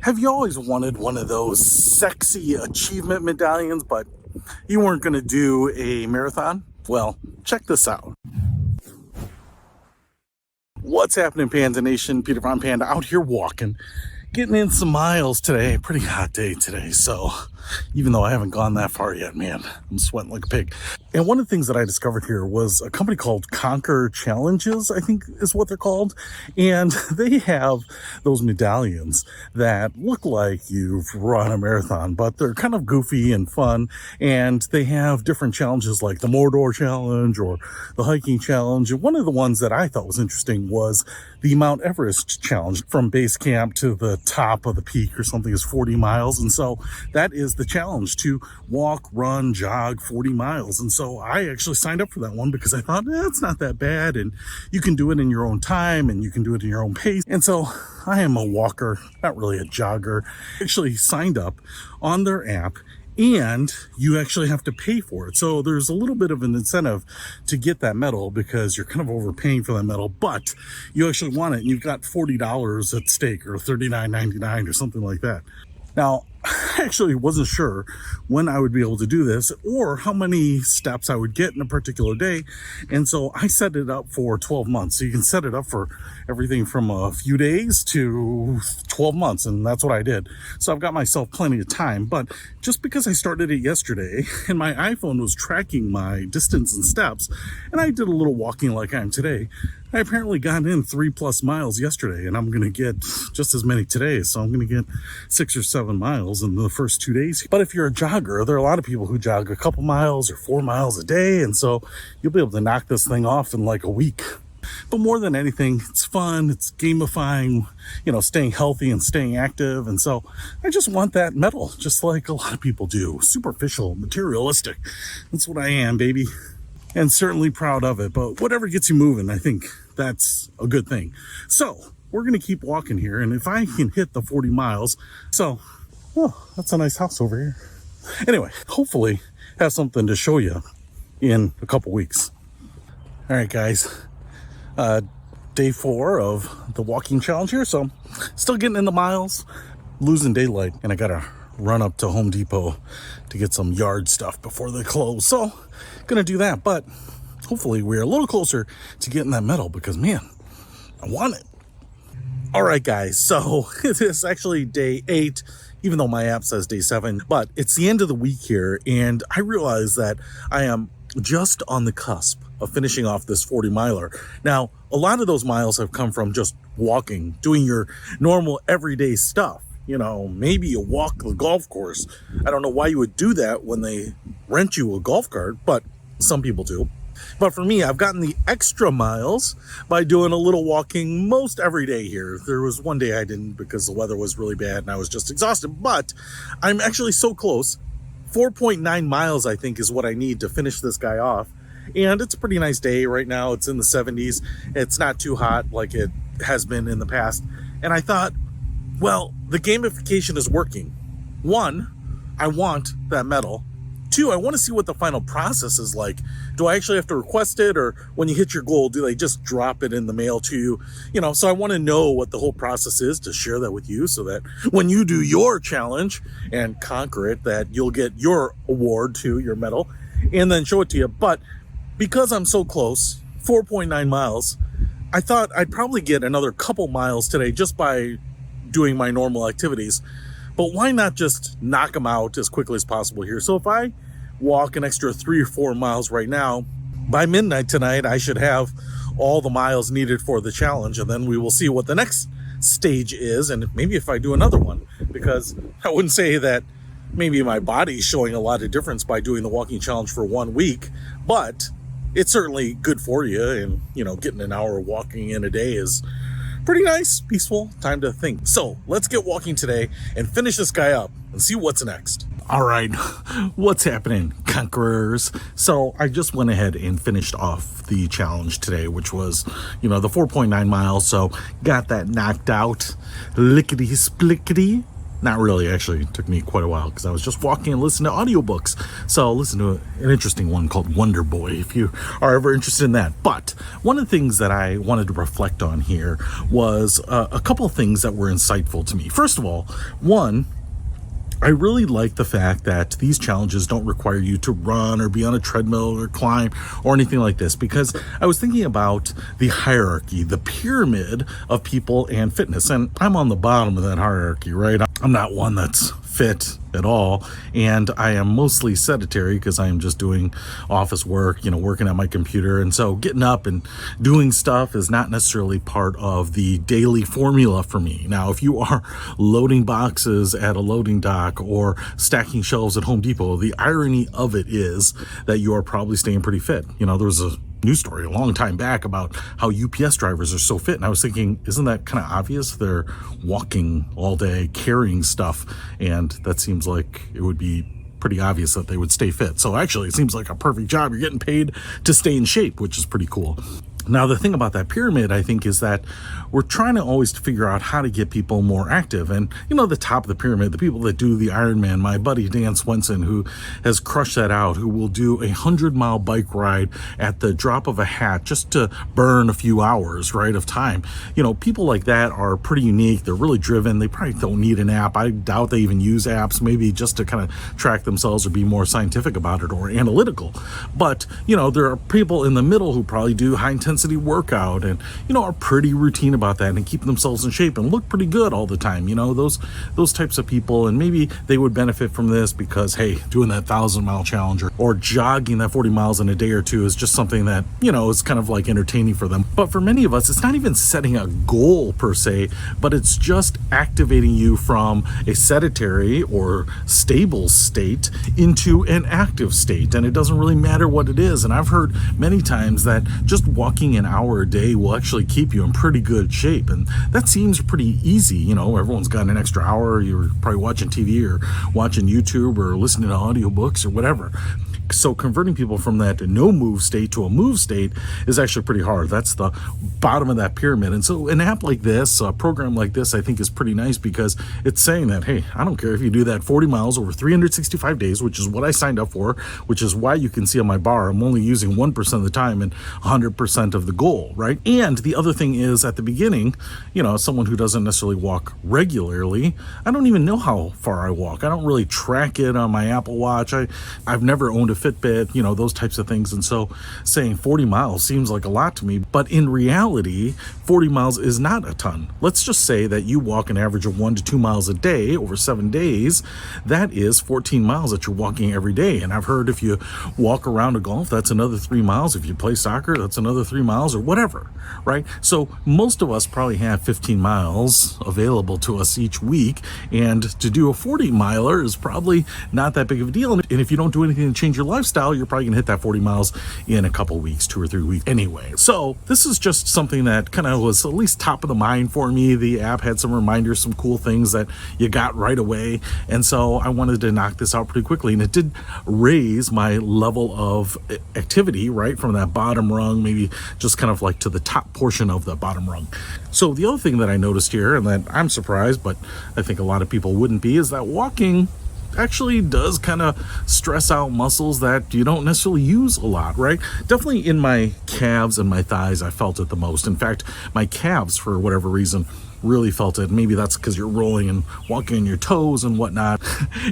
Have you always wanted one of those sexy achievement medallions, but you weren't going to do a marathon? Well, check this out. What's happening, Panda Nation? Peter Von Panda out here walking, getting in some miles today. Pretty hot day today, so even though I haven't gone that far yet, man, I'm sweating like a pig. And one of the things that I discovered here was a company called Conqueror Challenges, I think is what they're called. And they have those medallions that look like you've run a marathon, but they're kind of goofy and fun. And they have different challenges like the Mordor Challenge or the hiking challenge. And one of the ones that I thought was interesting was the Mount Everest challenge. From base camp to the top of the peak or something is 40 miles. And so that is the challenge, to walk, run, jog 40 miles. And so I actually signed up for that one because I thought, it's not that bad, and you can do it in your own time and you can do it in your own pace. And so I am a walker, not really a jogger. I actually signed up on their app, and you actually have to pay for it. So there's a little bit of an incentive to get that medal because you're kind of overpaying for that medal, but you actually want it, and you've got $40 at stake, or $39.99 or something like that. Now, I actually wasn't sure when I would be able to do this or how many steps I would get in a particular day. And so I set it up for 12 months. So you can set it up for everything from a few days to 12 months. And that's what I did. So I've got myself plenty of time. But just because I started it yesterday and my iPhone was tracking my distance and steps, and I did a little walking like I am today, I apparently got in 3+ miles yesterday, and I'm going to get just as many today. So I'm going to get 6 or 7 miles in the first 2 days. But if you're a jogger, there are a lot of people who jog a couple miles or 4 miles a day. And so you'll be able to knock this thing off in like a week. But more than anything, it's fun. It's gamifying, staying healthy and staying active. And so I just want that medal, just like a lot of people do. Superficial, materialistic. That's what I am, baby. And certainly proud of it. But whatever gets you moving, I think that's a good thing. So we're going to keep walking here. And if I can hit the 40 miles, that's a nice house over here. Anyway, hopefully have something to show you in a couple weeks. All right, guys. Day 4 of the walking challenge here. So still getting in the miles, losing daylight. And I got to run up to Home Depot to get some yard stuff before they close. So gonna do that, but hopefully we're a little closer to getting that medal because, man, I want it. All right, guys, so it is actually day 8, even though my app says day 7, but it's the end of the week here, and I realize that I am just on the cusp of finishing off this 40 miler. Now, a lot of those miles have come from just walking, doing your normal everyday stuff. Maybe you walk the golf course. I don't know why you would do that when they rent you a golf cart, but some people do. But for me, I've gotten the extra miles by doing a little walking most every day here. There was one day I didn't because the weather was really bad and I was just exhausted, but I'm actually so close. 4.9 miles, I think, is what I need to finish this guy off. And it's a pretty nice day right now. It's in the 70s. It's not too hot like it has been in the past. And I thought, well, the gamification is working. 1, I want that medal. 2, I want to see what the final process is like. Do I actually have to request it, or when you hit your goal, do they just drop it in the mail to you? So I want to know what the whole process is to share that with you so that when you do your challenge and conquer it, that you'll get your award to your medal and then show it to you. But because I'm so close, 4.9 miles, I thought I'd probably get another couple miles today just by doing my normal activities. But why not just knock them out as quickly as possible here? So if I walk an extra 3 or 4 miles right now, by midnight tonight, I should have all the miles needed for the challenge. And then we will see what the next stage is. And maybe if I do another one, because I wouldn't say that maybe my body's showing a lot of difference by doing the walking challenge for 1 week, but it's certainly good for you. And, getting an hour of walking in a day is pretty nice, peaceful time to think. So let's get walking today and finish this guy up and see what's next. All right, what's happening, conquerors? So I just went ahead and finished off the challenge today, which was, the 4.9 miles. So got that knocked out, lickety splickety. Not really, actually. It took me quite a while because I was just walking and listening to audiobooks. So I'll listen to an interesting one called Wonder Boy if you are ever interested in that. But one of the things that I wanted to reflect on here was a couple of things that were insightful to me. First of all, one, I really like the fact that these challenges don't require you to run or be on a treadmill or climb or anything like this, because I was thinking about the hierarchy, the pyramid of people and fitness, and I'm on the bottom of that hierarchy, right? I'm not one that's fit at all, and I am mostly sedentary because I am just doing office work, working at my computer, and so getting up and doing stuff is not necessarily part of the daily formula for me. Now, if you are loading boxes at a loading dock or stacking shelves at Home Depot, the irony of it is that you are probably staying pretty fit. There was a news story a long time back about how UPS drivers are so fit, and I was thinking, isn't that kind of obvious? They're walking all day, carrying stuff, and that seems like it would be pretty obvious that they would stay fit. So actually, it seems like a perfect job. You're getting paid to stay in shape, which is pretty cool. Now, the thing about that pyramid, I think, is that we're trying to always figure out how to get people more active. And, the top of the pyramid, the people that do the Ironman, my buddy Dan Swenson, who has crushed that out, who will do a 100-mile bike ride at the drop of a hat just to burn a few hours, right, of time. People like that are pretty unique. They're really driven. They probably don't need an app. I doubt they even use apps, maybe just to kind of track themselves or be more scientific about it or analytical. But, there are people in the middle who probably do high-intensity workout and are pretty routine about that and keep themselves in shape and look pretty good all the time. Those types of people, and maybe they would benefit from this because, hey, doing that 1,000-mile challenge or jogging that 40 miles in a day or two is just something that is kind of like entertaining for them. But for many of us, it's not even setting a goal per se, but it's just activating you from a sedentary or stable state into an active state, and it doesn't really matter what it is. And I've heard many times that just walking an hour a day will actually keep you in pretty good shape, and that seems pretty easy. Everyone's got an extra hour. You're probably watching TV or watching YouTube or listening to audiobooks or whatever. So converting people from that no move state to a move state is actually pretty hard. That's the bottom of that pyramid. And so an app like this, a program like this, I think is pretty nice because it's saying that, hey, I don't care if you do that 40 miles over 365 days, which is what I signed up for, which is why you can see on my bar, I'm only using 1% of the time and 100% of the goal, right? And the other thing is at the beginning, someone who doesn't necessarily walk regularly, I don't even know how far I walk. I don't really track it on my Apple Watch. I've never owned a Fitbit, those types of things. And so saying 40 miles seems like a lot to me, but in reality, 40 miles is not a ton. Let's just say that you walk an average of 1 to 2 miles a day over 7 days. That is 14 miles that you're walking every day. And I've heard if you walk around a golf, that's another 3 miles. If you play soccer, that's another 3 miles or whatever, right? So most of us probably have 15 miles available to us each week. And to do a 40 miler is probably not that big of a deal. And if you don't do anything to change your lifestyle, you're probably gonna hit that 40 miles in a couple weeks, 2 or 3 weeks anyway. So this is just something that kind of was at least top of the mind for me. The app had some reminders, some cool things that you got right away, and so I wanted to knock this out pretty quickly, and it did raise my level of activity right from that bottom rung, maybe just kind of like to the top portion of the bottom rung. So the other thing that I noticed here, and that I'm surprised, but I think a lot of people wouldn't be, is that walking actually does kind of stress out muscles that you don't necessarily use a lot, right? Definitely in my calves and my thighs, I felt it the most. In fact, my calves, for whatever reason, really felt it. Maybe that's because you're rolling and walking on your toes and whatnot.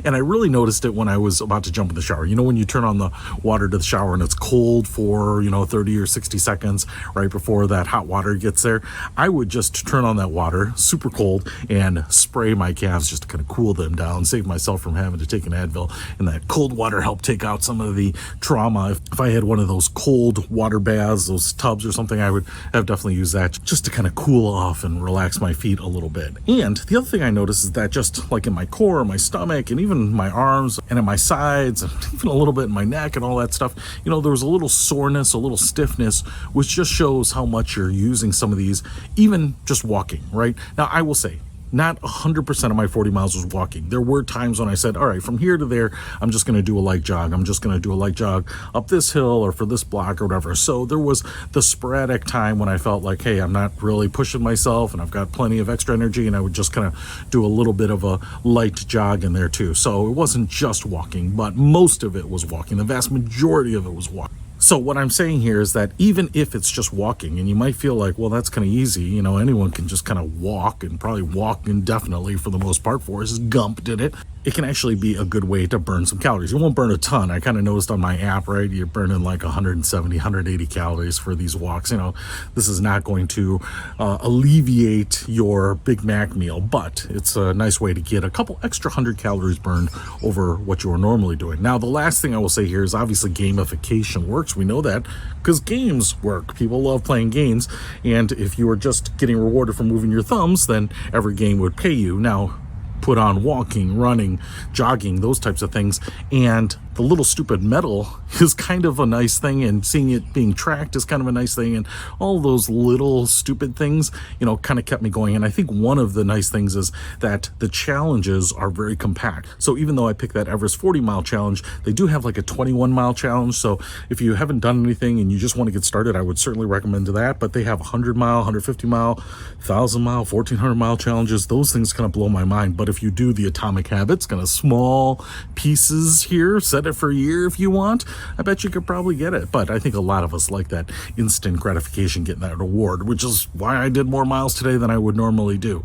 And I really noticed it when I was about to jump in the shower. When you turn on the water to the shower and it's cold for, 30 or 60 seconds right before that hot water gets there, I would just turn on that water, super cold, and spray my calves just to kind of cool them down, save myself from having to take an Advil. And that cold water helped take out some of the trauma. If I had one of those cold water baths, those tubs or something, I would have definitely used that just to kind of cool off and relax my feet a little bit. And the other thing I noticed is that just like in my core, my stomach, and even my arms and in my sides, and even a little bit in my neck and all that stuff, there was a little soreness, a little stiffness, which just shows how much you're using some of these, even just walking, right? Now, I will say, not 100% of my 40 miles was walking. There were times when I said, all right, from here to there, I'm just going to do a light jog. I'm just going to do a light jog up this hill or for this block or whatever. So there was the sporadic time when I felt like, hey, I'm not really pushing myself and I've got plenty of extra energy, and I would just kind of do a little bit of a light jog in there too. So it wasn't just walking, but most of it was walking. The vast majority of it was walking. So what I'm saying here is that even if it's just walking, and you might feel like, well, that's kind of easy, you know, anyone can just kind of walk and probably walk indefinitely for the most part. Forrest Gump did it. It can actually be a good way to burn some calories. You won't burn a ton. I kind of noticed on my app, right, you're burning like 170, 180 calories for these walks. You know, this is not going to alleviate your Big Mac meal, but it's a nice way to get a couple extra 100 calories burned over what you are normally doing. Now, the last thing I will say here is obviously gamification works. We know that because games work. People love playing games, and if you are just getting rewarded for moving your thumbs, then every game would pay you. Now, put on walking, running, jogging, those types of things, and the little stupid medal is kind of a nice thing, and seeing it being tracked is kind of a nice thing, and all those little stupid things, you know, kind of kept me going. And I think one of the nice things is that the challenges are very compact. So even though I picked that Everest 40-mile challenge, they do have like a 21-mile challenge. So if you haven't done anything and you just want to get started, I would certainly recommend that. But they have 100-mile, 150-mile, 1,000-mile, 1,400-mile challenges. Those things kind of blow my mind. But if you do the Atomic Habits, kind of small pieces here, set it for a year if you want, I bet you could probably get it. But I think a lot of us like that instant gratification, getting that reward, which is why I did more miles today than I would normally do.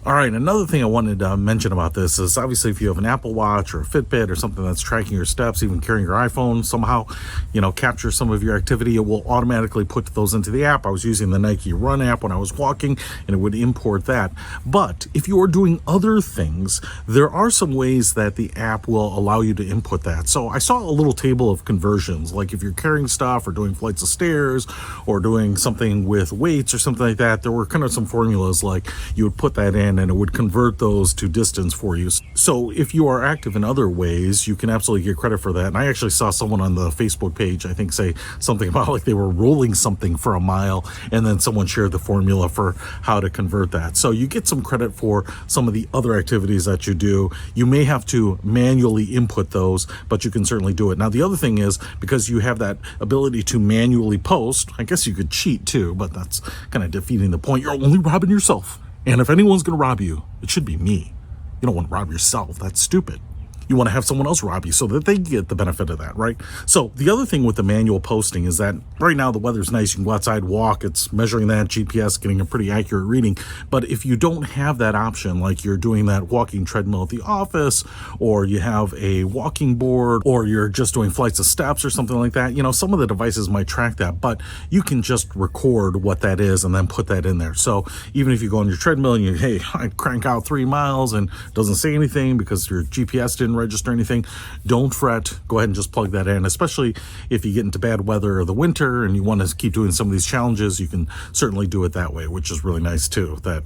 All right, another thing I wanted to mention about this is obviously if you have an Apple Watch or a Fitbit or something that's tracking your steps, even carrying your iPhone somehow, you know, capture some of your activity, it will automatically put those into the app. I was using the Nike Run app when I was walking, and it would import that. But if you are doing other things, there are some ways that the app will allow you to input that. So I saw a little table of conversions, like if you're carrying stuff or doing flights of stairs or doing something with weights or something like that, there were kind of some formulas like you would put that in and it would convert those to distance for you. So if you are active in other ways, you can absolutely get credit for that. And I actually saw someone on the Facebook page, I think, say something about like they were rolling something for a mile, and then someone shared the formula for how to convert that. So you get some credit for some of the other activities that you do. You may have to manually input those, but you can certainly do it. Now, the other thing is, because you have that ability to manually post, I guess you could cheat too, but that's kind of defeating the point. You're only robbing yourself. And if anyone's going to rob you, it should be me. You don't want to rob yourself. That's stupid. You want to have someone else rob you so that they get the benefit of that, right? So the other thing with the manual posting is that right now the weather's nice. You can go outside, walk. It's measuring that, GPS, getting a pretty accurate reading. But if you don't have that option, like you're doing that walking treadmill at the office, or you have a walking board, or you're just doing flights of steps or something like that, you know, some of the devices might track that, but you can just record what that is and then put that in there. So even if you go on your treadmill and you, hey, I crank out 3 miles and it doesn't say anything because your GPS didn't register anything, don't fret. Go ahead and just plug that in, especially if you get into bad weather or the winter and you want to keep doing some of these challenges. You can certainly do it that way, which is really nice too, that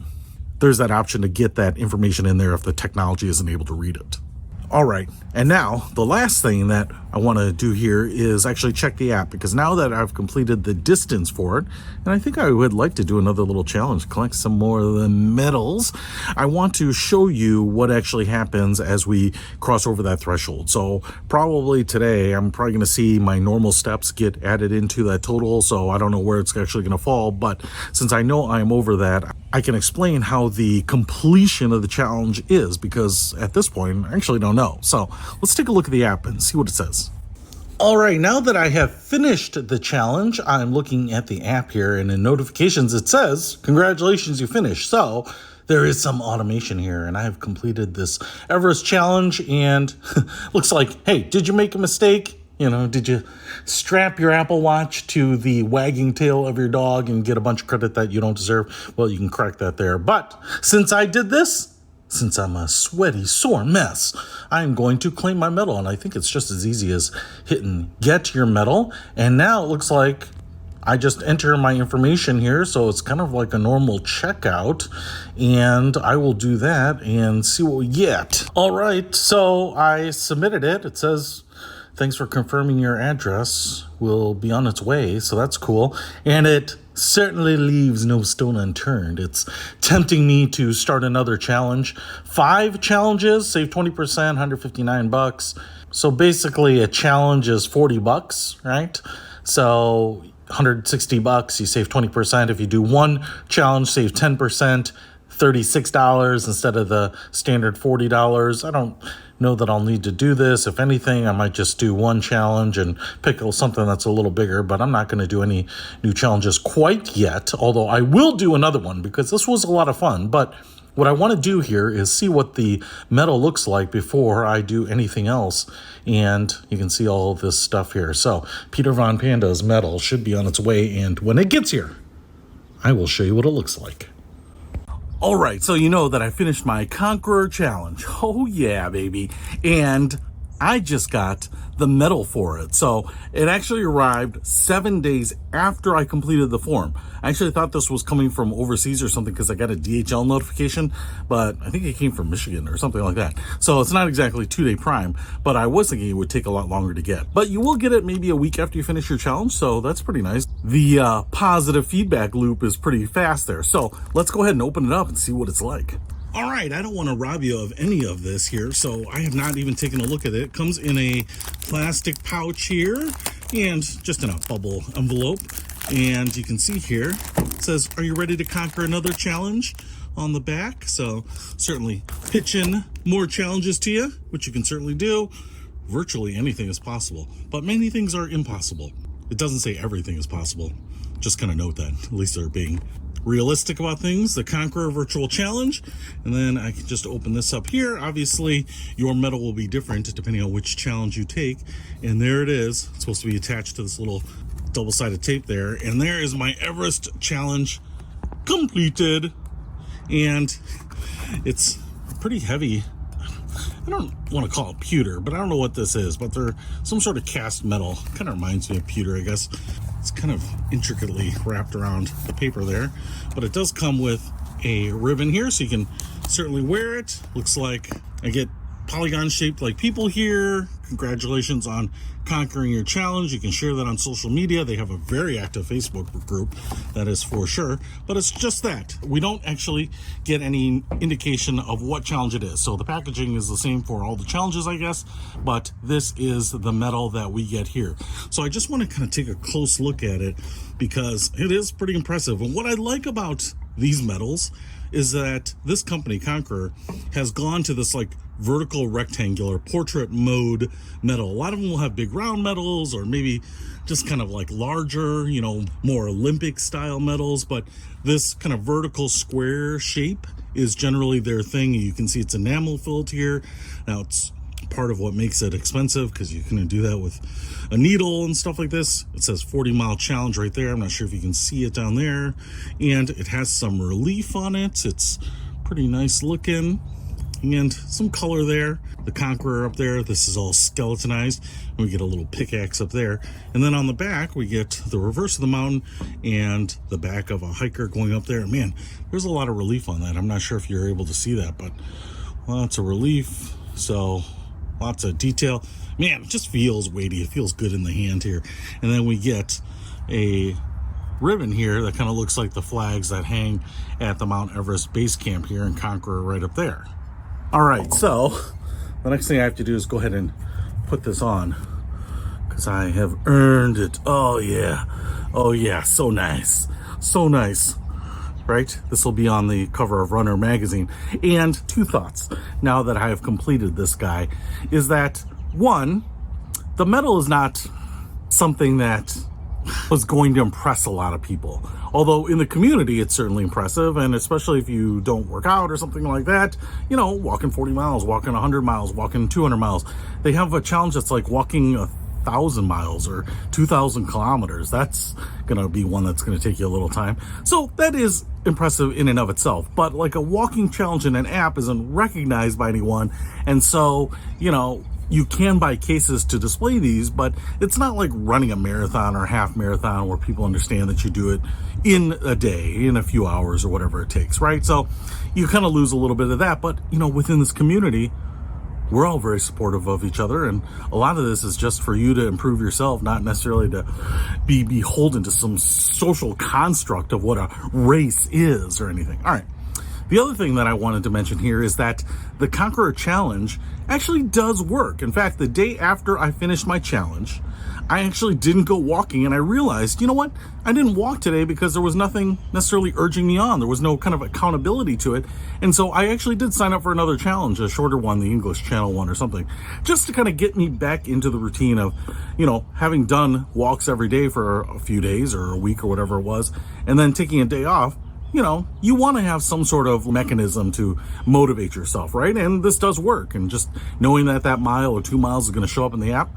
there's that option to get that information in there if the technology isn't able to read it. All right, and now the last thing that I want to do here is actually check the app, because now that I've completed the distance for it, and I think I would like to do another little challenge, collect some more of the medals, I want to show you what actually happens as we cross over that threshold. So probably today, I'm probably going to see my normal steps get added into that total, so I don't know where it's actually going to fall, but since I know I'm over that, I can explain how the completion of the challenge is, because at this point, I actually don't know. So let's take a look at the app and see what it says. All right, now that I have finished the challenge, I'm looking at the app here, and in notifications it says, congratulations, you finished. So there is some automation here, and I have completed this Everest challenge, and looks like, hey, did you make a mistake? You know, did you strap your Apple Watch to the wagging tail of your dog and get a bunch of credit that you don't deserve? Well, you can correct that there. But since I did this, since I'm a sweaty, sore mess, I'm going to claim my medal. And I think it's just as easy as hitting get your medal. And now it looks like I just enter my information here. So it's kind of like a normal checkout. And I will do that and see what we get. All right, so I submitted it. It says thanks for confirming your address. Will be on its way, so that's cool. And it certainly leaves no stone unturned. It's tempting me to start another challenge. 5 challenges, save 20%, $159. So basically a challenge is $40, right? So $160, you save 20%. If you do one challenge, save 10%, $36 instead of the standard $40. I don't know that I'll need to do this. If anything, I might just do one challenge and pick something that's a little bigger, but I'm not going to do any new challenges quite yet, although I will do another one because this was a lot of fun. But what I want to do here is see what the medal looks like before I do anything else. And you can see all of this stuff here. So Peter Von Panda's medal should be on its way. And when it gets here, I will show you what it looks like. All right, so you know that I finished my Conqueror challenge. Oh yeah, baby. And I just got the medal for it. So it actually arrived 7 days after I completed the form. I actually thought this was coming from overseas or something because I got a DHL notification, but I think it came from Michigan or something like that. So it's not exactly 2-day prime, but I was thinking it would take a lot longer to get. But you will get it maybe a week after you finish your challenge, so that's pretty nice. The positive feedback loop is pretty fast there. So let's go ahead and open it up and see what it's like. All right, I don't want to rob you of any of this here, so I have not even taken a look at it. It comes in a plastic pouch here and just in a bubble envelope. And you can see here, it says, "Are you ready to conquer another challenge?" on the back. So certainly pitching more challenges to you, which you can certainly do. Virtually anything is possible, but many things are impossible. It doesn't say everything is possible. Just kind of note that, at least they're being realistic about things. The Conqueror virtual challenge, and then I can just open this up here. Obviously your medal will be different depending on which challenge you take, and there it is. It's supposed to be attached to this little double-sided tape there, and there is my Everest challenge completed. And it's pretty heavy. I don't want to call it pewter, but I don't know what this is, but they're some sort of cast metal. Kind of reminds me of pewter, I guess. It's kind of intricately wrapped around the paper there, but it does come with a ribbon here, so you can certainly wear it. Looks like I get polygon shaped like people here. Congratulations on conquering your challenge. You can share that on social media. They have a very active Facebook group, that is for sure, but it's just that. We don't actually get any indication of what challenge it is. So the packaging is the same for all the challenges, I guess, but this is the medal that we get here. So I just want to kind of take a close look at it because it is pretty impressive. And what I like about these medals is that this company, Conqueror, has gone to this like vertical rectangular portrait mode medal. A lot of them will have big round medals or maybe just kind of like larger, you know, more Olympic style medals, but this kind of vertical square shape is generally their thing. You can see it's enamel filled here. Now it's part of what makes it expensive because you can do that with a needle and stuff like this. It says 40-mile challenge right there. I'm not sure if you can see it down there, and it has some relief on it. It's pretty nice looking and some color there. The Conqueror up there, this is all skeletonized, and we get a little pickaxe up there. And then on the back we get the reverse of the mountain and the back of a hiker going up there. Man, there's a lot of relief on that. I'm not sure if you're able to see that, but lots of relief. So lots of detail. Man, it just feels weighty. It feels good in the hand here. And then we get a ribbon here that kind of looks like the flags that hang at the Mount Everest base camp here in Conqueror right up there. All right, so the next thing I have to do is go ahead and put this on because I have earned it. Oh yeah. Oh yeah, so nice. So nice. Right? This will be on the cover of Runner magazine. And 2 thoughts now that I have completed this guy is that, one, the medal is not something that was going to impress a lot of people. Although in the community, it's certainly impressive. And especially if you don't work out or something like that, you know, walking 40 miles, walking 100 miles, walking 200 miles. They have a challenge that's like walking 1,000 miles or 2,000 kilometers. That's gonna be one that's gonna take you a little time. So that is impressive in and of itself, but like a walking challenge in an app isn't recognized by anyone. And so, you know, you can buy cases to display these, but it's not like running a marathon or a half marathon where people understand that you do it in a day, in a few hours or whatever it takes, right? So you kind of lose a little bit of that, but you know, within this community, we're all very supportive of each other, and a lot of this is just for you to improve yourself, not necessarily to be beholden to some social construct of what a race is or anything. All right. The other thing that I wanted to mention here is that the Conqueror challenge actually does work. In fact, the day after I finished my challenge, I actually didn't go walking, and I realized, you know what? I didn't walk today because there was nothing necessarily urging me on. There was no kind of accountability to it. And so I actually did sign up for another challenge, a shorter one, the English Channel one or something, just to kind of get me back into the routine of, having done walks every day for a few days or a week or whatever it was, and then taking a day off. You want to have some sort of mechanism to motivate yourself, right? And this does work. And just knowing that mile or 2 miles is going to show up in the app,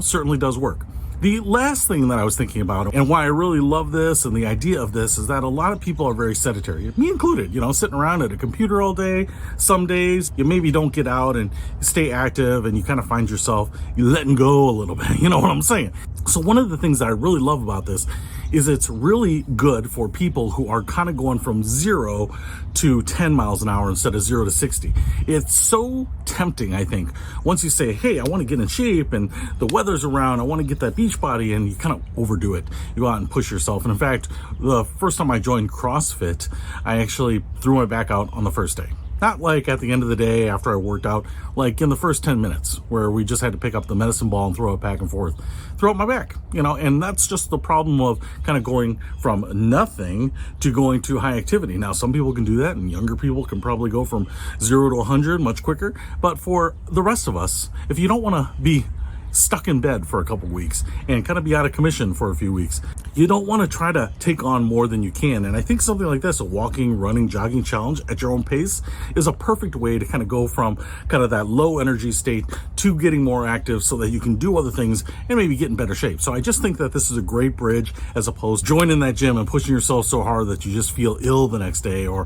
certainly does work. The last thing that I was thinking about, and why I really love this and the idea of this, is that a lot of people are very sedentary, me included, sitting around at a computer all day. Some days you maybe don't get out and stay active, and you kind of find yourself letting go a little bit. You know what I'm saying? So one of the things that I really love about this is it's really good for people who are kind of going from 0 to 10 miles an hour instead of 0 to 60. It's so tempting, I think, once you say, hey, I want to get in shape and the weather's around, I want to get that beach body, and you kind of overdo it. You go out and push yourself. And in fact, the first time I joined CrossFit, I actually threw my back out on the first day. Not like at the end of the day after I worked out, like in the first 10 minutes where we just had to pick up the medicine ball and throw it back and forth throughout my back, and that's just the problem of kind of going from nothing to going to high activity. Now, some people can do that, and younger people can probably go from 0 to 100 much quicker. But for the rest of us, if you don't want to be stuck in bed for a couple weeks and kind of be out of commission for a few weeks, you don't want to try to take on more than you can. And I think something like this, a walking, running, jogging challenge at your own pace, is a perfect way to kind of go from kind of that low energy state to getting more active so that you can do other things and maybe get in better shape. So I just think that this is a great bridge, as opposed to joining that gym and pushing yourself so hard that you just feel ill the next day, or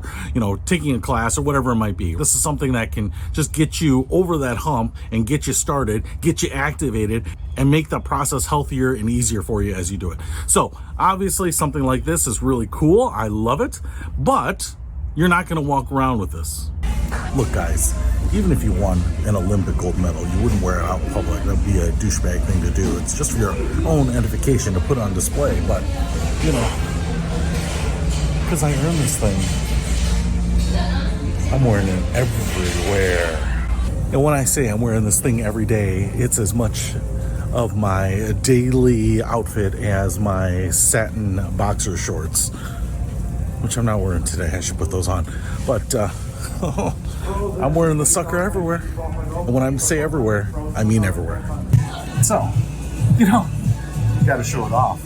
taking a class or whatever it might be. This is something that can just get you over that hump and get you started, get you activated, and make the process healthier and easier for you as you do it. So obviously something like this is really cool. I love it, but you're not going to walk around with this. Look, guys, even if you won an Olympic gold medal, you wouldn't wear it out in public. That'd be a douchebag thing to do. It's just for your own edification to put on display. But, because I earned this thing, I'm wearing it everywhere. And when I say I'm wearing this thing every day, it's as much of my daily outfit as my satin boxer shorts, which I'm not wearing today. I should put those on. But I'm wearing the sucker everywhere. And when I say everywhere, I mean everywhere. So, you got to show it off.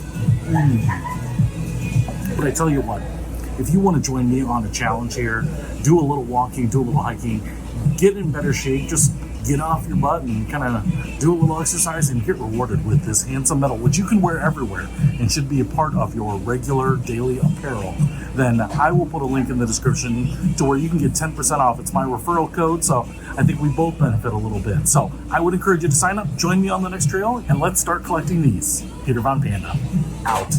But I tell you what, if you want to join me on a challenge here, do a little walking, do a little hiking, get in better shape, just get off your butt and kind of do a little exercise and get rewarded with this handsome medal, which you can wear everywhere and should be a part of your regular daily apparel, then I will put a link in the description to where you can get 10% off. It's my referral code, so I think we both benefit a little bit. So I would encourage you to sign up, join me on the next trail, and let's start collecting these. Peter Von Panda, out.